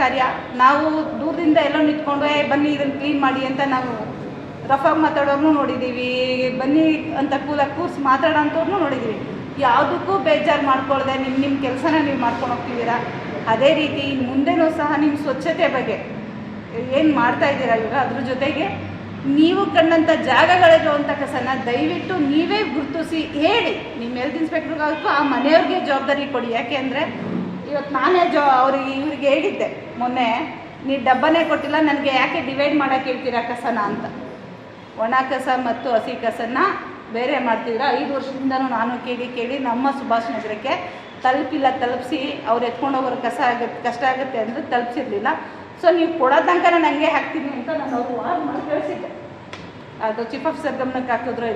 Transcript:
ಕಾರ್ಯ. ನಾವು ದೂರದಿಂದ ಎಲ್ಲೋ ನಿಂತ್ಕೊಂಡು ಬನ್ನಿ ಇದನ್ನು ಕ್ಲೀನ್ ಮಾಡಿ ಅಂತ ನಾವು ರಫಾಗಿ ಮಾತಾಡೋರ್ನು ನೋಡಿದ್ದೀವಿ, ಬನ್ನಿ ಅಂತ ಕೂರ್ಸಿ ಮಾತಾಡೋಂಥವ್ರನ್ನೂ ನೋಡಿದ್ದೀವಿ. ಯಾವುದಕ್ಕೂ ಬೇಜಾರು ಮಾಡ್ಕೊಳ್ದೆ ನಿಮ್ಮ ಕೆಲಸನ ನೀವು ಮಾಡ್ಕೊಂಡು ಹೋಗ್ತಿದ್ದೀರಾ. ಅದೇ ರೀತಿ ಮುಂದೆನೂ ಸಹ ನಿಮ್ಮ ಸ್ವಚ್ಛತೆ ಬಗ್ಗೆ ಏನು ಮಾಡ್ತಾಯಿದ್ದೀರಾ ಇವಾಗ, ಅದ್ರ ಜೊತೆಗೆ ನೀವು ಕಂಡಂಥ ಜಾಗಗಳಿರುವಂಥ ಕಸನ ದಯವಿಟ್ಟು ನೀವೇ ಗುರುತಿಸಿ ಹೇಳಿ. ನಿಮ್ಮ ಹೆಲ್ತ್ ಇನ್ಸ್ಪೆಕ್ಟ್ರಿಗಾಗಬೇಕು, ಆ ಮನೆಯವ್ರಿಗೆ ಜವಾಬ್ದಾರಿ ಕೊಡಿ. ಯಾಕೆ ಅಂದರೆ ಇವತ್ತು ನಾನೇ ಇವ್ರಿಗೆ ಹೇಳಿದ್ದೆ ಮೊನ್ನೆ, ನೀವು ಡಬ್ಬನೇ ಕೊಟ್ಟಿಲ್ಲ, ನನಗೆ ಯಾಕೆ ಡಿವೈಡ್ ಮಾಡೋಕ್ಕೆ ಹೇಳ್ತೀರಾ ಕಸನ ಅಂತ. ಒಣ ಕಸ ಮತ್ತು ಹಸಿ ಕಸನ ಬೇರೆ ಮಾಡ್ತಿದ್ದೀರಾ. 5 ವರ್ಷದಿಂದನೂ ನಾನು ಕೇಳಿ ನಮ್ಮ ಸುಭಾಷ್ ನಗರಕ್ಕೆ ತಲುಪಿಸಿ ಅವ್ರು ಎತ್ಕೊಂಡು ಹೋಗೋರು ಕಷ್ಟ ಆಗುತ್ತೆ ಅಂದರೆ ತಲುಪಿಸಿರ್ಲಿಲ್ಲ. ಸೊ ನೀವು ಕೊಡೋ ತನಕ ನನಗೆ ಹಾಕ್ತೀನಿ ಅಂತ ನಾನು ಅವ್ರು ವಾರ್ ಮಾಡಿ ಕಳಿಸಿದ್ದೆ. ಅದು ಚೀಫ್ ಆಫೀಸರ್ ಗಮನಕ್ಕೆ ಹಾಕಿದ್ರು.